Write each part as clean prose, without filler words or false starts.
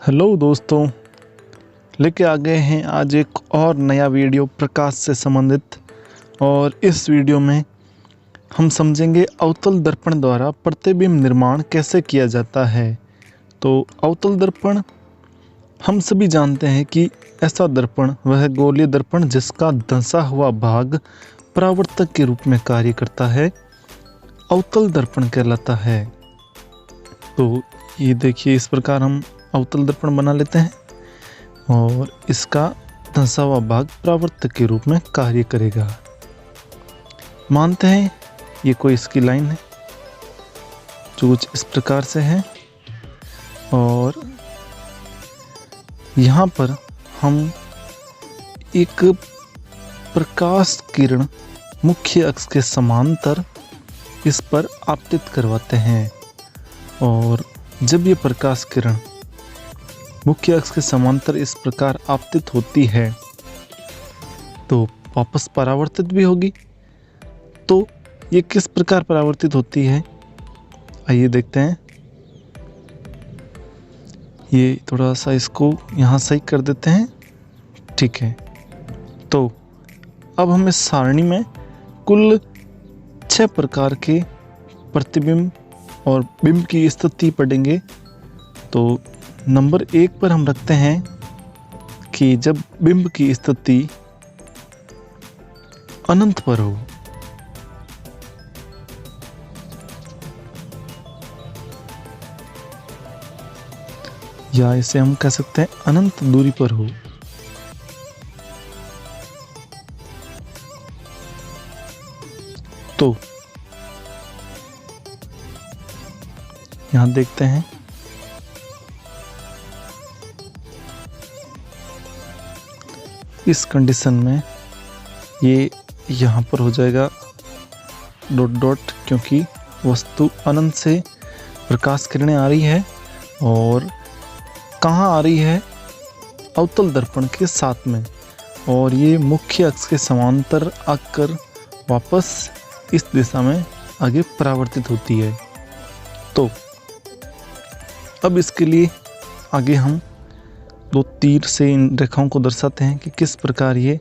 Hello दोस्तों, लेके आ गए हैं आज एक और नया वीडियो प्रकाश से संबंधित। और इस वीडियो में हम समझेंगे अवतल दर्पण द्वारा प्रतिबिंब निर्माण कैसे किया जाता है। तो अवतल दर्पण हम सभी जानते हैं कि ऐसा दर्पण वह गोलीय दर्पण जिसका धंसा हुआ भाग परावर्तक के रूप में कार्य करता है, अवतल दर्पण कहलाता है। तो ये देखिए, इस प्रकार हम अवतल दर्पण बना लेते हैं और इसका धंसा हुआ भाग परावर्तक के रूप में कार्य करेगा। मानते हैं ये कोई इसकी लाइन है जो कुछ इस प्रकार से है, और यहाँ पर हम एक प्रकाश किरण मुख्य अक्ष के समांतर इस पर आपतित करवाते हैं। और जब ये प्रकाश किरण मुख्य अक्ष के समांतर इस प्रकार आपतित होती है तो वापस परावर्तित भी होगी। तो ये किस प्रकार परावर्तित होती है, आइए देखते हैं। ये थोड़ा सा इसको यहाँ सही कर देते हैं, ठीक है। तो अब हम इस सारणी में कुल 6 प्रकार के प्रतिबिंब और बिंब की स्थिति पढ़ेंगे। तो नंबर 1 पर हम रखते हैं कि जब बिंब की स्थिति अनंत पर हो, या इसे हम कह सकते हैं अनंत दूरी पर हो। तो यहां देखते हैं, इस कंडीशन में ये यहाँ पर हो जाएगा डॉट डॉट, क्योंकि वस्तु अनंत से प्रकाश किरणें आ रही है और कहाँ आ रही है, अवतल दर्पण के साथ में, और ये मुख्य अक्ष के समांतर आकर वापस इस दिशा में आगे परावर्तित होती है। तो अब इसके लिए आगे हम 2 तीर से इन रेखाओं को दर्शाते हैं कि किस प्रकार ये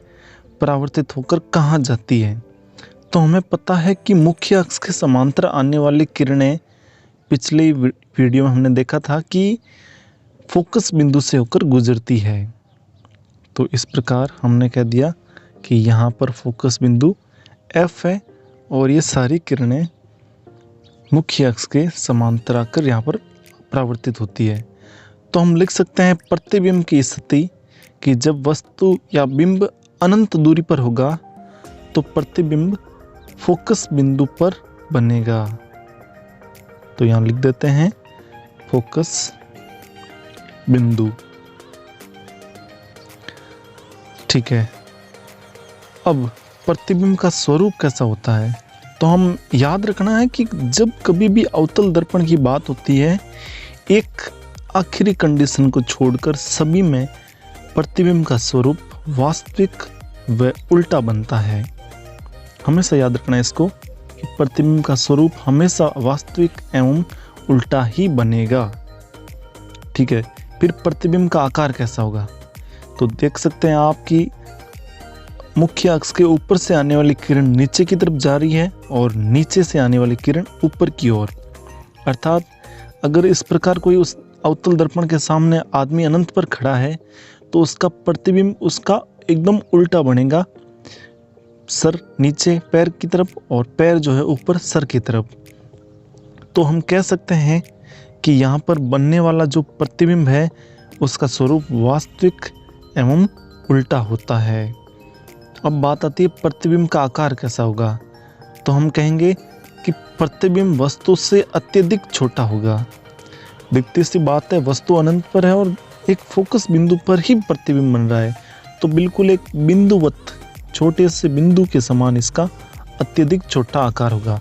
परावर्तित होकर कहाँ जाती है। तो हमें पता है कि मुख्य अक्ष के समांतर आने वाली किरणें पिछले वीडियो में हमने देखा था कि फोकस बिंदु से होकर गुजरती है। तो इस प्रकार हमने कह दिया कि यहाँ पर फोकस बिंदु F है और ये सारी किरणें मुख्य अक्ष के समांतर आकर यहाँ पर परावर्तित होती है। तो हम लिख सकते हैं प्रतिबिंब की स्थिति कि जब वस्तु या बिंब अनंत दूरी पर होगा तो प्रतिबिंब फोकस बिंदु पर बनेगा। तो यहाँ लिख देते हैं फोकस बिंदु, ठीक है। अब प्रतिबिंब का स्वरूप कैसा होता है, तो हम याद रखना है कि जब कभी भी अवतल दर्पण की बात होती है, एक आखिरी कंडीशन को छोड़कर सभी में प्रतिबिंब का स्वरूप वास्तविक व उल्टा बनता है। हमेशा याद रखना है इसको कि प्रतिबिंब का स्वरूप हमेशा वास्तविक एवं उल्टा ही बनेगा, ठीक है। फिर प्रतिबिंब का आकार कैसा होगा, तो देख सकते हैं आप कि मुख्य अक्ष के ऊपर से आने वाली किरण नीचे की तरफ जा रही है और नीचे से आने वाली किरण ऊपर की ओर। अर्थात अगर इस प्रकार कोई उस अवतल दर्पण के सामने आदमी अनंत पर खड़ा है तो उसका प्रतिबिंब उसका एकदम उल्टा बनेगा, सर नीचे पैर की तरफ और पैर जो है ऊपर सर की तरफ। तो हम कह सकते हैं कि यहाँ पर बनने वाला जो प्रतिबिंब है उसका स्वरूप वास्तविक एवं उल्टा होता है। अब बात आती है प्रतिबिंब का आकार कैसा होगा, तो हम कहेंगे कि प्रतिबिंब वस्तु से अत्यधिक छोटा होगा। दिखती सी बात है, वस्तु अनंत पर है और एक फोकस बिंदु पर ही प्रतिबिंब बन रहा है, तो बिल्कुल एक बिंदुवत छोटे से बिंदु के समान इसका अत्यधिक छोटा आकार होगा।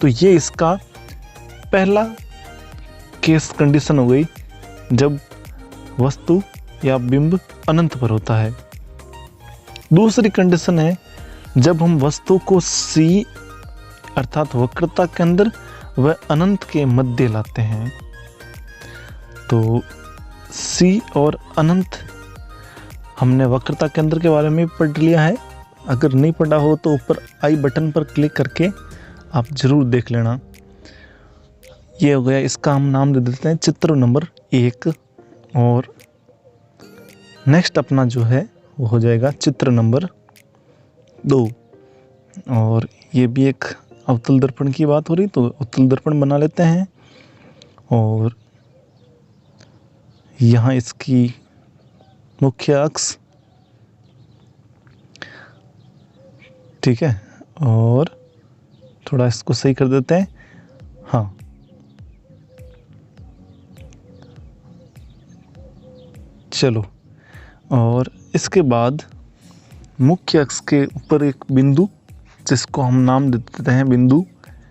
तो ये इसका पहला केस कंडीशन हो गई जब वस्तु या बिंब अनंत पर होता है। दूसरी कंडीशन है जब हम वस्तु को C अर्थात वक्रता के अंदर व अनंत के मध्य लाते हैं। तो सी और अनंत हमने वक्रता केंद्र के बारे में पढ़ लिया है। अगर नहीं पढ़ा हो तो ऊपर आई बटन पर क्लिक करके आप ज़रूर देख लेना। ये हो गया, इसका हम नाम दे देते हैं चित्र नंबर 1। और नेक्स्ट अपना जो है वो हो जाएगा चित्र नंबर 2। और ये भी एक अवतल दर्पण की बात हो रही, तो अवतल दर्पण बना लेते हैं। और यहाँ इसकी मुख्य अक्ष, ठीक है, और थोड़ा इसको सही कर देते हैं। हाँ, चलो। और इसके बाद मुख्य अक्ष के ऊपर एक बिंदु, जिसको हम नाम दे देते हैं बिंदु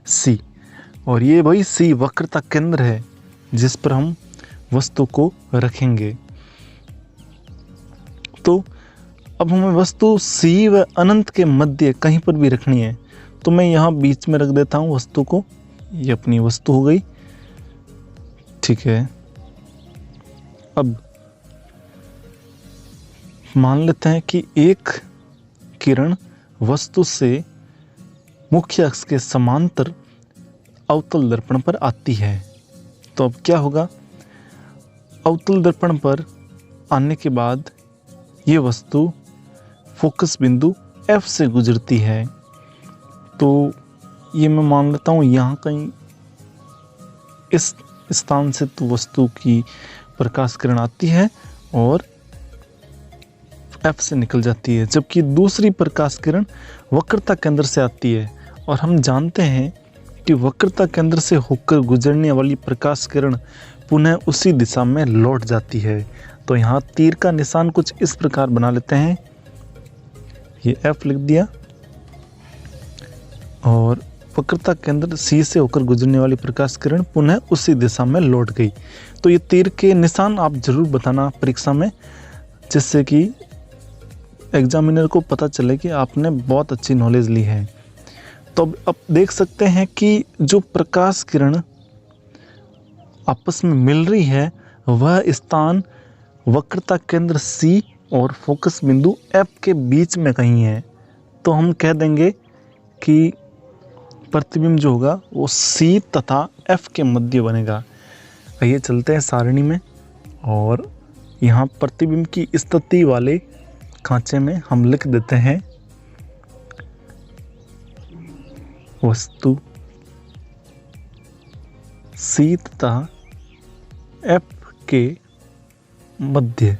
सी। और ये भाई सी वक्रता केंद्र है जिस पर हम वस्तु को रखेंगे। तो अब हमें वस्तु सी व अनंत के मध्य कहीं पर भी रखनी है, तो मैं यहाँ बीच में रख देता हूँ वस्तु को। ये अपनी वस्तु हो गई, ठीक है। अब मान लेते हैं कि एक किरण वस्तु से मुख्य अक्ष के समांतर अवतल दर्पण पर आती है। तो अब क्या होगा, अवतल दर्पण पर आने के बाद ये वस्तु फोकस बिंदु F से गुजरती है। तो ये मैं मान लेता हूँ यहाँ कहीं इस स्थान से तो वस्तु की प्रकाश किरण आती है और F से निकल जाती है, जबकि दूसरी प्रकाश किरण वक्रता केंद्र से आती है। और हम जानते हैं कि वक्रता केंद्र से होकर गुजरने वाली प्रकाश किरण पुनः उसी दिशा में लौट जाती है। तो यहाँ तीर का निशान कुछ इस प्रकार बना लेते हैं। ये F लिख दिया और वक्रता केंद्र C से होकर गुजरने वाली प्रकाश किरण पुनः उसी दिशा में लौट गई। तो ये तीर के निशान आप जरूर बताना परीक्षा में, जिससे कि एग्जामिनर को पता चले कि आपने बहुत अच्छी नॉलेज ली है। तो अब देख सकते हैं कि जो प्रकाश किरण आपस में मिल रही है वह स्थान वक्रता केंद्र C और फोकस बिंदु F के बीच में कहीं है। तो हम कह देंगे कि प्रतिबिंब जो होगा वो C तथा F के मध्य बनेगा। आइए चलते हैं सारणी में, और यहाँ प्रतिबिंब की स्थिति वाले खांचे में हम लिख देते हैं वस्तु C तथा F के मध्य।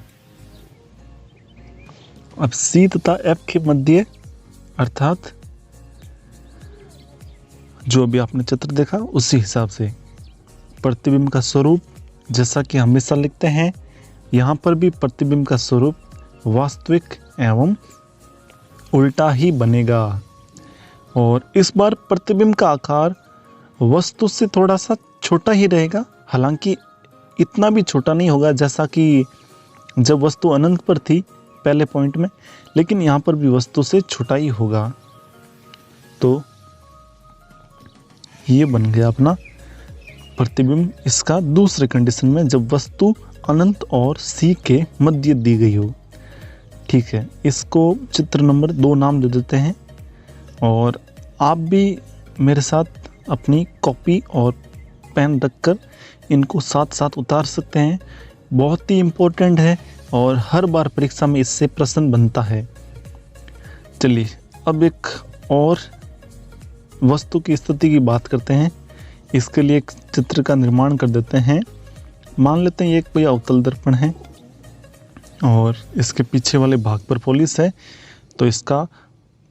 अब C तथा F के मध्य अर्थात जो अभी आपने चित्र देखा उसी हिसाब से प्रतिबिंब का स्वरूप, जैसा कि हमेशा लिखते हैं, यहाँ पर भी प्रतिबिंब का स्वरूप वास्तविक एवं उल्टा ही बनेगा। और इस बार प्रतिबिंब का आकार वस्तु से थोड़ा सा छोटा ही रहेगा, हालांकि इतना भी छोटा नहीं होगा जैसा कि जब वस्तु अनंत पर थी पहले पॉइंट में, लेकिन यहाँ पर भी वस्तु से छोटा ही होगा। तो ये बन गया अपना प्रतिबिंब इसका दूसरे कंडीशन में, जब वस्तु अनंत और C के मध्य दी गई हो। ठीक है, इसको चित्र नंबर 2 नाम दे देते हैं। और आप भी मेरे साथ अपनी कॉपी और पेन रखकर इनको साथ साथ उतार सकते हैं। बहुत ही इम्पोर्टेंट है और हर बार परीक्षा में इससे प्रश्न बनता है। चलिए अब एक और वस्तु की स्थिति की बात करते हैं। इसके लिए एक चित्र का निर्माण कर देते हैं। मान लेते हैं ये एक कोई अवतल दर्पण है और इसके पीछे वाले भाग पर पॉलिश है, तो इसका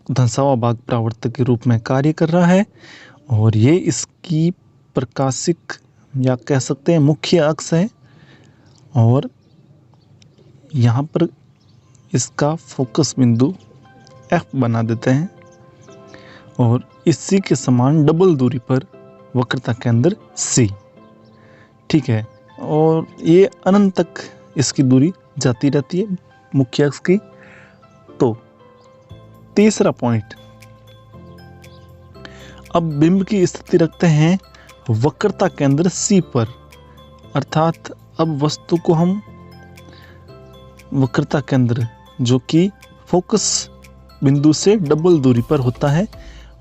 धंसा हुआ भाग परावर्तक के रूप में कार्य कर रहा है और ये इसकी प्रकाशिक या कह सकते हैं मुख्य अक्ष है। और यहाँ पर इसका फोकस बिंदु F बना देते हैं और इसी के समान डबल दूरी पर वक्रता केंद्र C। ठीक है, और ये अनंत तक इसकी दूरी जाती रहती है मुख्य अक्ष की। तो तीसरा पॉइंट, अब बिंब की स्थिति रखते हैं वक्रता केंद्र C पर, अर्थात अब वस्तु को हम वक्रता केंद्र जो कि फोकस बिंदु से डबल दूरी पर होता है,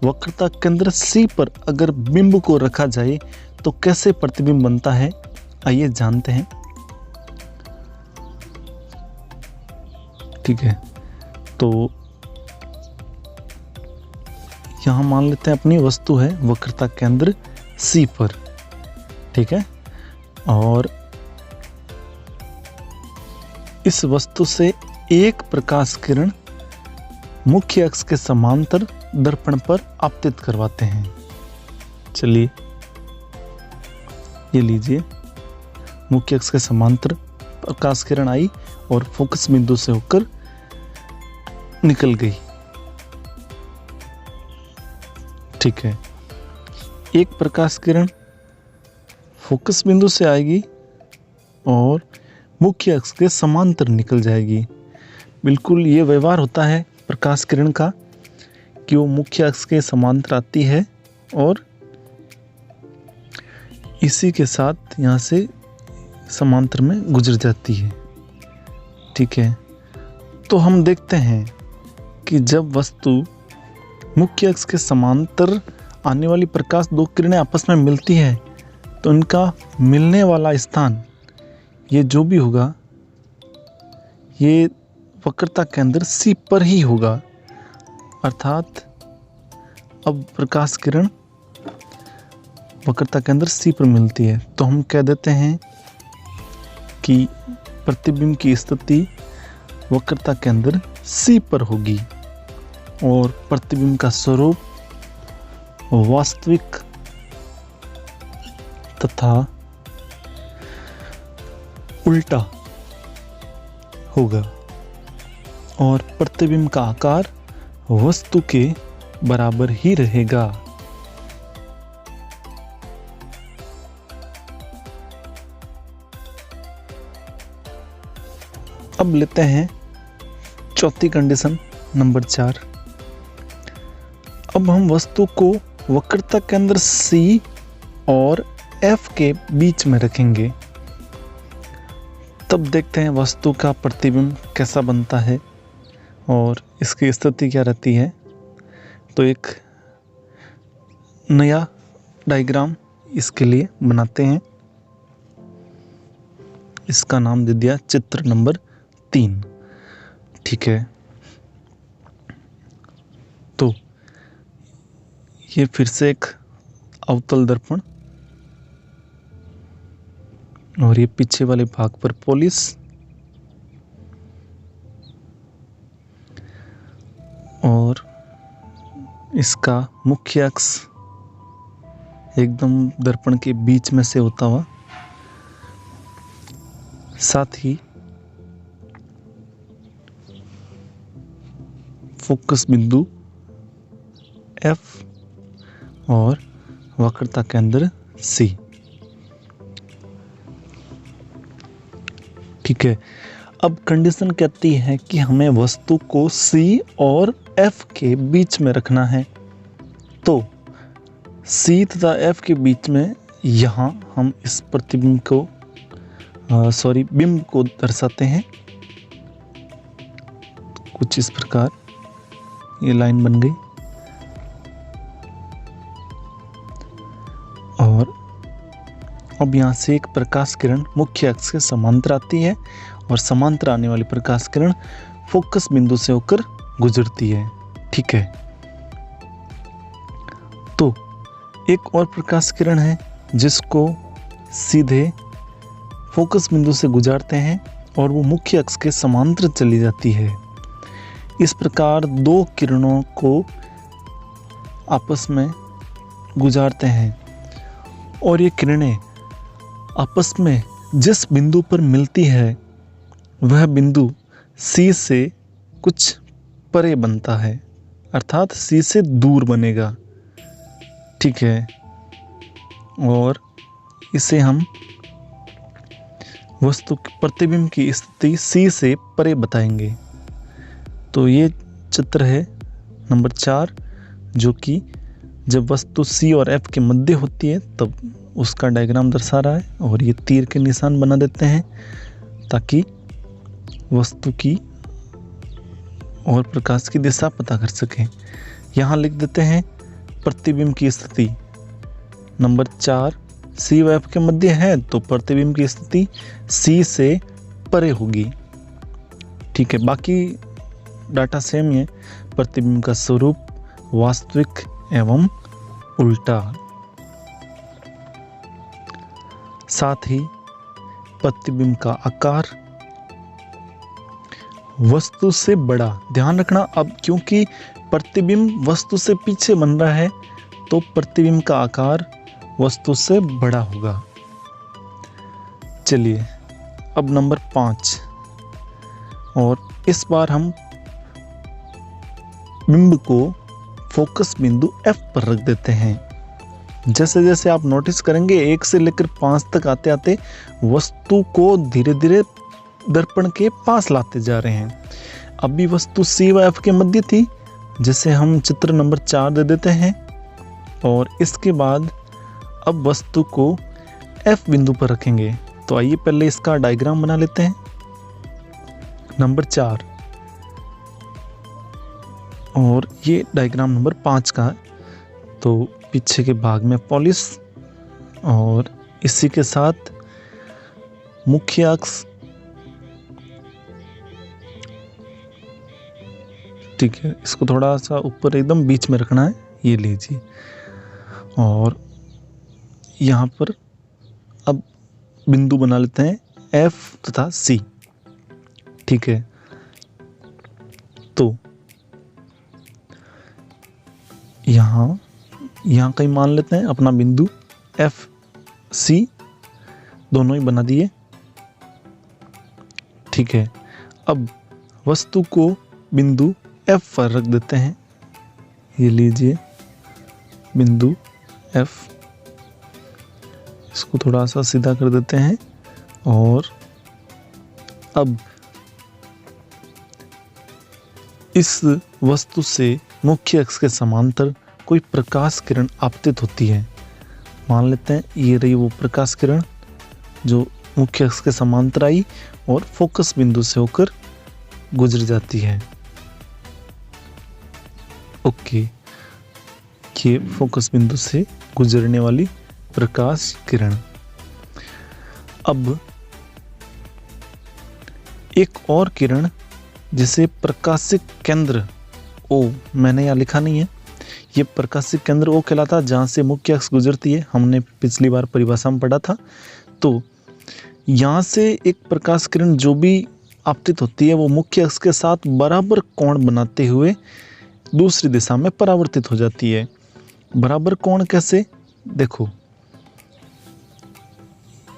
वक्रता केंद्र C पर अगर बिंब को रखा जाए तो कैसे प्रतिबिंब बनता है, आइए जानते हैं। ठीक है, तो यहाँ मान लेते हैं अपनी वस्तु है वक्रता केंद्र C पर। ठीक है, और इस वस्तु से एक प्रकाश किरण मुख्य अक्ष के समांतर दर्पण पर आपतित करवाते हैं। चलिए ये लीजिए, मुख्य अक्ष के समांतर प्रकाश किरण आई और फोकस बिंदु से होकर निकल गई। ठीक है, एक प्रकाश किरण फोकस बिंदु से आएगी और मुख्य अक्ष के समांतर निकल जाएगी। बिल्कुल ये व्यवहार होता है प्रकाश किरण का कि वो मुख्य अक्ष के समांतर आती है और इसी के साथ यहाँ से समांतर में गुजर जाती है। ठीक है, तो हम देखते हैं कि जब वस्तु मुख्य अक्ष के समांतर आने वाली प्रकाश दो किरणें आपस में मिलती है तो इनका मिलने वाला स्थान ये जो भी होगा ये वक्रता केंद्र C पर ही होगा। अर्थात अब प्रकाश किरण वक्रता केंद्र C पर मिलती है तो हम कह देते हैं कि प्रतिबिंब की स्थिति वक्रता केंद्र C पर होगी और प्रतिबिंब का स्वरूप वास्तविक तथा उल्टा होगा और प्रतिबिंब का आकार वस्तु के बराबर ही रहेगा। अब लेते हैं चौथी कंडीशन नंबर 4। अब हम वस्तु को वक्रता केंद्र C और F के बीच में रखेंगे, तब देखते हैं वस्तु का प्रतिबिंब कैसा बनता है और इसकी स्थिति क्या रहती है। तो एक नया डायग्राम इसके लिए बनाते हैं, इसका नाम दे दिया चित्र नंबर 3। ठीक है, तो ये फिर से एक अवतल दर्पण और ये पीछे वाले भाग पर पॉलिश और इसका मुख्य अक्ष एकदम दर्पण के बीच में से होता हुआ, साथ ही फोकस बिंदु F और वक्रता केंद्र C। ठीक है, अब कंडीशन कहती है कि हमें वस्तु को C और F के बीच में रखना है। तो C तथा F के बीच में यहाँ हम इस प्रतिबिंब को बिंब को दर्शाते हैं कुछ इस प्रकार। ये लाइन बन गई और अब यहाँ से एक प्रकाश किरण मुख्य अक्ष के समांतर आती है और समांतर आने वाली प्रकाश किरण फोकस बिंदु से होकर गुजरती है। ठीक है, तो एक और प्रकाश किरण है जिसको सीधे फोकस बिंदु से गुजारते हैं और वो मुख्य अक्ष के समांतर चली जाती है। इस प्रकार दो किरणों को आपस में गुजारते हैं और ये किरणें आपस में जिस बिंदु पर मिलती है वह बिंदु C से कुछ परे बनता है, अर्थात C से दूर बनेगा। ठीक है, और इसे हम वस्तु प्रतिबिंब की स्थिति C से परे बताएंगे। तो ये चित्र है नंबर 4 जो कि जब वस्तु C और F के मध्य होती है तब उसका डायग्राम दर्शा रहा है। और ये तीर के निशान बना देते हैं ताकि वस्तु की और प्रकाश की दिशा पता कर सकें। यहाँ लिख देते हैं प्रतिबिंब की स्थिति। नंबर 4 सी व एफ के मध्य है तो प्रतिबिंब की स्थिति सी से परे होगी। ठीक है, बाकी डाटा सेम ही है। प्रतिबिंब का स्वरूप वास्तविक एवं उल्टा। साथ ही प्रतिबिंब का आकार वस्तु से बड़ा। ध्यान रखना, अब क्योंकि प्रतिबिंब वस्तु से पीछे बन रहा है तो प्रतिबिंब का आकार वस्तु से बड़ा होगा। चलिए अब नंबर 5, और इस बार हम बिंब को फोकस बिंदु F पर रख देते हैं। जैसे जैसे आप नोटिस करेंगे 1 से लेकर 5 तक आते आते वस्तु को धीरे धीरे दर्पण के पास लाते जा रहे हैं। अभी वस्तु C व F के मध्य थी, जिसे हम चित्र नंबर 4 दे देते हैं, और इसके बाद अब वस्तु को F बिंदु पर रखेंगे। तो आइए पहले इसका डायग्राम बना लेते हैं। नंबर 4 और ये डायग्राम नंबर 5 का है। तो पीछे के भाग में पॉलिश और इसी के साथ मुख्य अक्ष। ठीक है, इसको थोड़ा सा ऊपर एकदम बीच में रखना है, ये लीजिए। और यहाँ पर अब बिंदु बना लेते हैं F तथा C। ठीक है, तो यहाँ कहीं मान लेते हैं अपना बिंदु F C, दोनों ही बना दिए। ठीक है, अब वस्तु को बिंदु F पर रख देते हैं। ये लीजिए बिंदु F, इसको थोड़ा सा सीधा कर देते हैं। और अब इस वस्तु से मुख्य अक्ष के समांतर कोई प्रकाश किरण आपतित होती है। मान लेते हैं ये रही वो प्रकाश किरण जो मुख्य अक्ष के समांतर आई और फोकस बिंदु से होकर गुजर जाती है। ओके, ये फोकस बिंदु से गुजरने वाली प्रकाश किरण। अब एक और किरण जिसे प्रकाशिक केंद्र O, मैंने यहाँ लिखा नहीं है, ये प्रकाशिक केंद्र O कहलाता है, जहाँ से मुख्य अक्ष गुजरती है। हमने पिछली बार परिभाषा में पढ़ा था। तो यहाँ से एक प्रकाश किरण जो भी आपतित होती है वो मुख्य अक्ष के साथ बराबर कोण बनाते हुए दूसरी दिशा में परावर्तित हो जाती है। बराबर कोण कैसे, देखो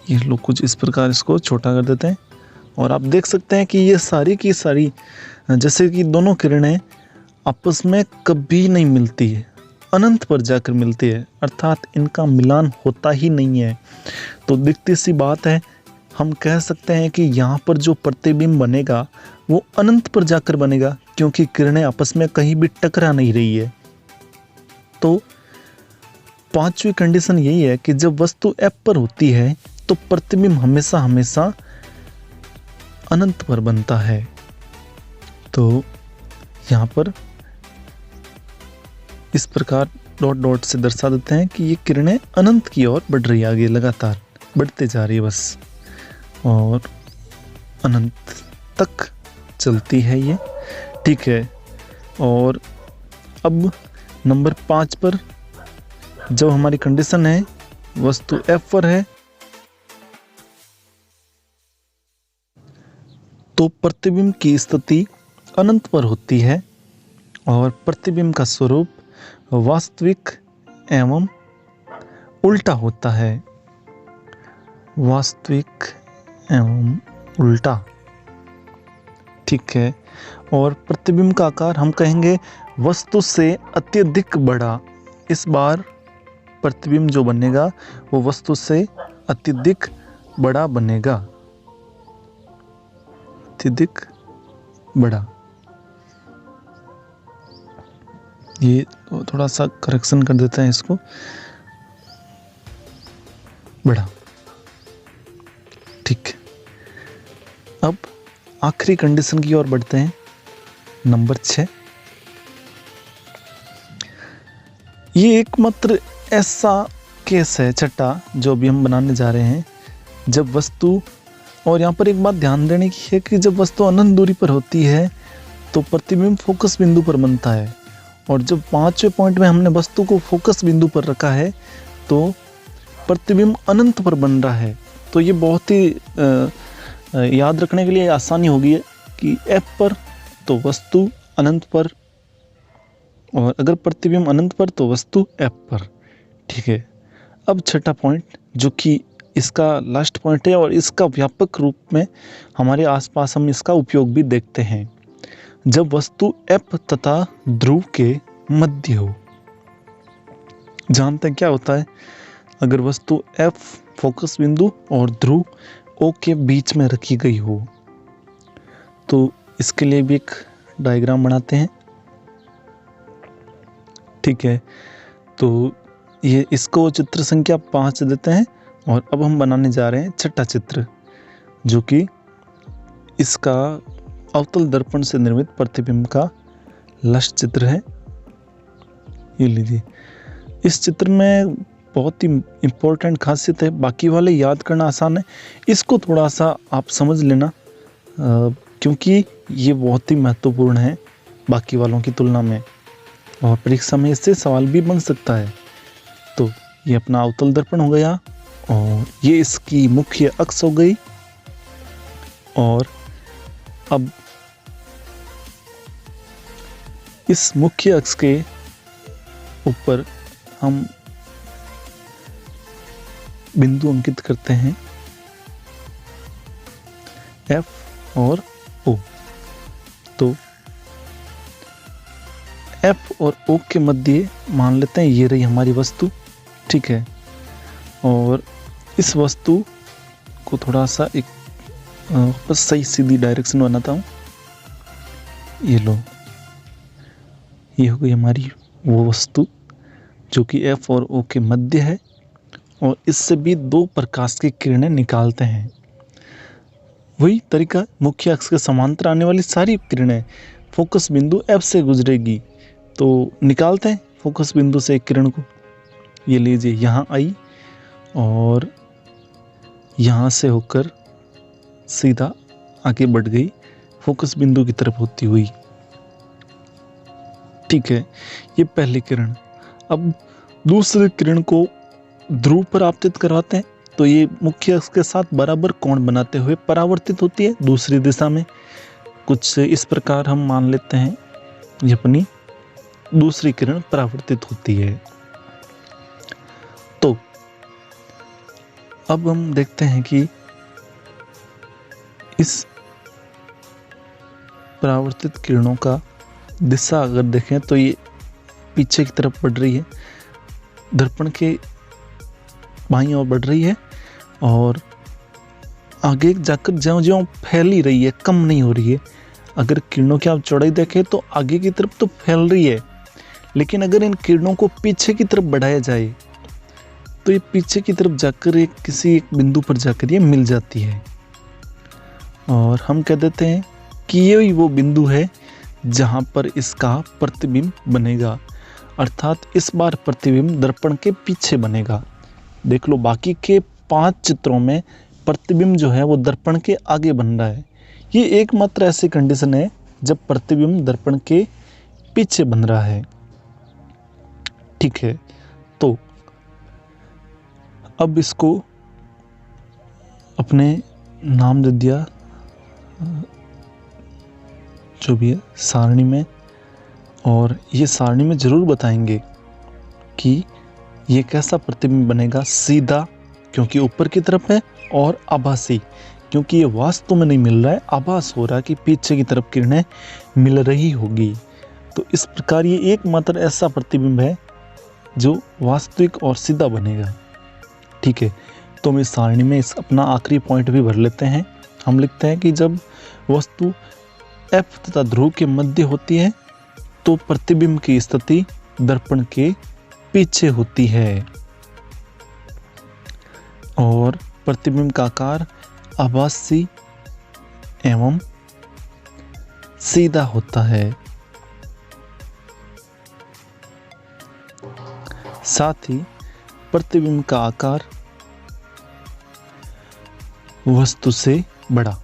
ये लोग कुछ इस प्रकार इसको छोटा कर देते हैं और आप देख सकते हैं कि ये सारी की सारी जैसे कि दोनों किरणें आपस में कभी नहीं मिलती है, अनंत पर जाकर मिलती है, अर्थात इनका मिलान होता ही नहीं है। तो दिखती सी बात है, हम कह सकते हैं कि यहाँ पर जो प्रतिबिंब बनेगा वो अनंत पर जाकर बनेगा, क्योंकि किरणें आपस में कहीं भी टकरा नहीं रही है। तो पांचवी कंडीशन यही है कि जब वस्तु F पर होती है तो प्रतिबिंब हमेशा हमेशा अनंत पर बनता है। तो यहाँ पर इस प्रकार डॉट डॉट से दर्शा देते हैं कि ये किरणें अनंत की ओर बढ़ रही है, आगे लगातार बढ़ते जा रही है बस, और अनंत तक चलती है ये। ठीक है, और अब नंबर 5 पर जो हमारी कंडीशन है वस्तु F पर है तो प्रतिबिंब की स्थिति अनंत पर होती है और प्रतिबिंब का स्वरूप वास्तविक एवं उल्टा होता है। वास्तविक एवं उल्टा। ठीक है, और प्रतिबिंब का आकार हम कहेंगे वस्तु से अत्यधिक बड़ा। इस बार प्रतिबिंब जो बनेगा वो वस्तु से अत्यधिक बड़ा बनेगा, अत्यधिक बड़ा। ये थोड़ा सा करेक्शन कर देते हैं इसको, बड़ा। ठीक, अब आखिरी कंडीशन की ओर बढ़ते हैं, नंबर 6। ये एकमात्र ऐसा केस है छठा जो भी हम बनाने जा रहे हैं, जब वस्तु, और यहाँ पर एक बात ध्यान देने की है कि जब वस्तु अनंत दूरी पर होती है तो प्रतिबिंब फोकस बिंदु पर बनता है, और जब 5वें पॉइंट में हमने वस्तु को फोकस बिंदु पर रखा है तो प्रतिबिंब अनंत पर बन रहा है। तो ये बहुत ही याद रखने के लिए आसानी होगी कि F पर तो वस्तु अनंत पर, और अगर प्रतिबिंब अनंत पर तो वस्तु F पर। ठीक है, अब छठा पॉइंट जो कि इसका लास्ट पॉइंट है और इसका व्यापक रूप में हमारे आसपास हम इसका उपयोग भी देखते हैं। जब वस्तु F तथा ध्रुव के मध्य हो, जानते हैं क्या होता है? अगर वस्तु F फोकस बिंदु और ध्रुव O के बीच में रखी गई हो, तो इसके लिए भी एक डायग्राम बनाते हैं। ठीक है, तो ये इसको चित्र संख्या 5 देते हैं, और अब हम बनाने जा रहे हैं छठा चित्र, जो कि इसका अवतल दर्पण से निर्मित प्रतिबिंब का लक्ष्य चित्र है। ये लीजिए, इस चित्र में बहुत ही इम्पोर्टेंट खासियत है, बाकी वाले याद करना आसान है, इसको थोड़ा सा आप समझ लेना, क्योंकि ये बहुत ही महत्वपूर्ण है बाकी वालों की तुलना में, और परीक्षा में इससे सवाल भी बन सकता है। तो ये अपना अवतल दर्पण हो गया, और ये इसकी मुख्य अक्ष हो गई, और अब इस मुख्य अक्ष के ऊपर हम बिंदु अंकित करते हैं F और O। तो F और O के मध्य मान लेते हैं ये रही हमारी वस्तु। ठीक है, और इस वस्तु को थोड़ा सा एक बस सही सीधी डायरेक्शन बनाता हूँ। ये लो, ये हो गई हमारी वो वस्तु जो कि F और O के मध्य है, और इससे भी 2 प्रकाश की किरणें निकालते हैं। वही तरीका, मुख्य अक्ष के समांतर आने वाली सारी किरणें फोकस बिंदु F से गुजरेगी, तो निकालते हैं फोकस बिंदु से एक किरण को। ये लीजिए, यहाँ आई और यहाँ से होकर सीधा आगे बढ़ गई फोकस बिंदु की तरफ होती हुई। ठीक है, ये पहली किरण। अब दूसरी किरण को ध्रुव पर आपतित करवाते हैं, तो ये मुख्य अक्ष के साथ बराबर कोण बनाते हुए परावर्तित होती है दूसरी दिशा में। कुछ इस प्रकार हम मान लेते हैं ये अपनी दूसरी किरण परावर्तित होती है। तो अब हम देखते हैं कि इस परावर्तित किरणों का दिशा अगर देखें तो ये पीछे की तरफ बढ़ रही है, दर्पण के बाईं ओर बढ़ रही है, और आगे जाकर ज्यों-ज्यों फैल ही रही है, कम नहीं हो रही है। अगर किरणों की आप चौड़ाई देखें तो आगे की तरफ तो फैल रही है, लेकिन अगर इन किरणों को पीछे की तरफ बढ़ाया जाए तो ये पीछे की तरफ जाकर किसी एक बिंदु पर जाकर ये मिल जाती है, और हम कह देते हैं कि ये वो बिंदु है जहाँ पर इसका प्रतिबिंब बनेगा, अर्थात इस बार प्रतिबिंब दर्पण के पीछे बनेगा। देख लो, बाकी के 5 चित्रों में प्रतिबिंब जो है वो दर्पण के आगे बन रहा है। ये एकमात्र ऐसी कंडीशन है जब प्रतिबिंब दर्पण के पीछे बन रहा है। ठीक है, तो अब इसको अपने नाम दे दिया जो भी है सारणी में, और ये सारणी में जरूर बताएंगे कि ये कैसा प्रतिबिंब बनेगा, सीधा क्योंकि ऊपर की तरफ है, और आभासी क्योंकि ये वास्तव में नहीं मिल रहा है, आभास हो रहा है कि पीछे की तरफ किरणें मिल रही होगी। तो इस प्रकार ये एकमात्र ऐसा प्रतिबिंब है जो वास्तविक और सीधा बनेगा। ठीक है, तो हम इस सारणी में इस अपना आखिरी पॉइंट भी भर लेते हैं। हम लिखते हैं कि जब वस्तु F तथा ध्रुव के मध्य होती है तो प्रतिबिंब की स्थिति दर्पण के पीछे होती है, और प्रतिबिंब का आकार आभासी एवं सीधा होता है। साथ ही प्रतिबिंब का आकार वस्तु से बड़ा,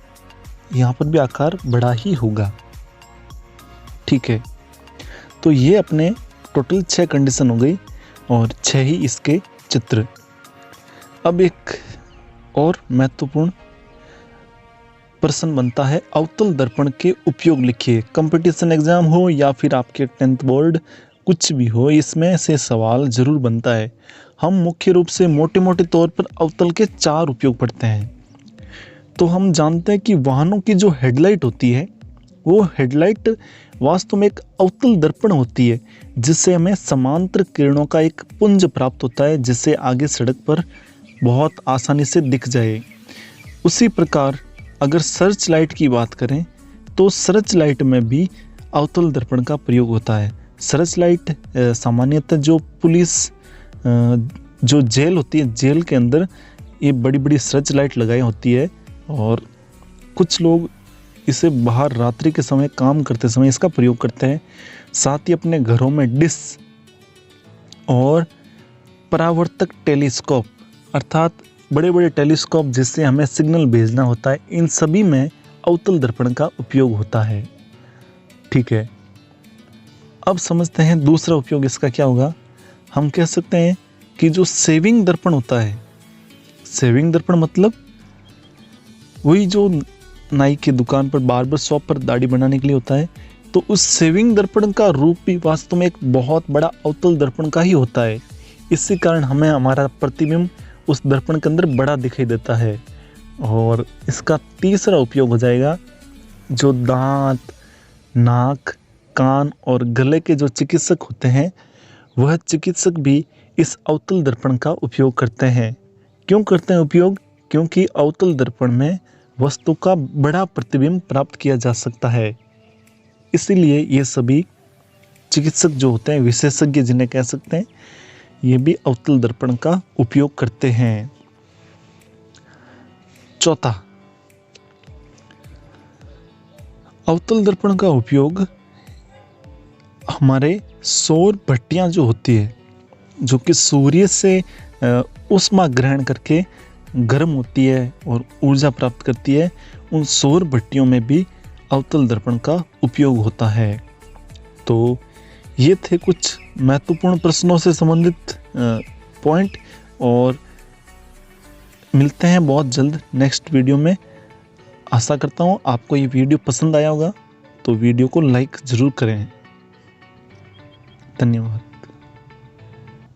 यहां पर भी आकार बड़ा ही होगा। ठीक है, तो ये अपने टोटल 6 कंडीशन हो गई और 6 ही इसके चित्र। अब एक और महत्वपूर्ण प्रश्न बनता है, अवतल दर्पण के उपयोग लिखिए। कंपटीशन एग्जाम हो या फिर आपके 10th बोर्ड, कुछ भी हो, इसमें से सवाल जरूर बनता है। हम मुख्य रूप से मोटे मोटे तौर पर अवतल के 4 उपयोग पढ़ते हैं। तो हम जानते हैं कि वाहनों की जो हेडलाइट होती है, वो हेडलाइट वास्तव में एक अवतल दर्पण होती है, जिससे हमें समांतर किरणों का एक पुंज प्राप्त होता है, जिससे आगे सड़क पर बहुत आसानी से दिख जाए। उसी प्रकार अगर सर्च लाइट की बात करें तो सर्च लाइट में भी अवतल दर्पण का प्रयोग होता है। सर्च लाइट सामान्यतः जो पुलिस जो जेल होती है, जेल के अंदर ये बड़ी बड़ी सर्च लाइट लगाई होती है और कुछ लोग इसे बाहर रात्रि के समय काम करते समय इसका प्रयोग करते हैं। साथ ही अपने घरों में डिश और परावर्तक टेलीस्कोप, अर्थात बड़े बड़े टेलीस्कोप जिससे हमें सिग्नल भेजना होता है, इन सभी में अवतल दर्पण का उपयोग होता है। ठीक है, अब समझते हैं दूसरा उपयोग इसका क्या होगा। हम कह सकते हैं कि जो सेविंग दर्पण होता है, सेविंग दर्पण मतलब वही जो नाई की दुकान पर, बार्बर शॉप पर दाढ़ी बनाने के लिए होता है, तो उस सेविंग दर्पण का रूप भी वास्तव में एक बहुत बड़ा अवतल दर्पण का ही होता है। इसी कारण हमें हमारा प्रतिबिंब उस दर्पण के अंदर बड़ा दिखाई देता है। और इसका तीसरा उपयोग हो जाएगा, जो दांत, नाक, कान और गले के जो चिकित्सक होते हैं, वह चिकित्सक भी इस अवतल दर्पण का उपयोग करते हैं। क्यों करते हैं उपयोग? क्योंकि अवतल दर्पण में वस्तु का बड़ा प्रतिबिंब प्राप्त किया जा सकता है। इसीलिए ये सभी चिकित्सक जो होते हैं, विशेषज्ञ जिन्हें कह सकते हैं, ये भी अवतल दर्पण का उपयोग करते हैं। चौथा, अवतल दर्पण का उपयोग हमारे सौर भट्टियां जो होती है, जो कि सूर्य से ऊष्मा ग्रहण करके गर्म होती है और ऊर्जा प्राप्त करती है, उन सौर भट्टियों में भी अवतल दर्पण का उपयोग होता है। तो ये थे कुछ महत्वपूर्ण प्रश्नों से संबंधित पॉइंट, और मिलते हैं बहुत जल्द नेक्स्ट वीडियो में। आशा करता हूँ आपको ये वीडियो पसंद आया होगा, तो वीडियो को लाइक ज़रूर करें। धन्यवाद।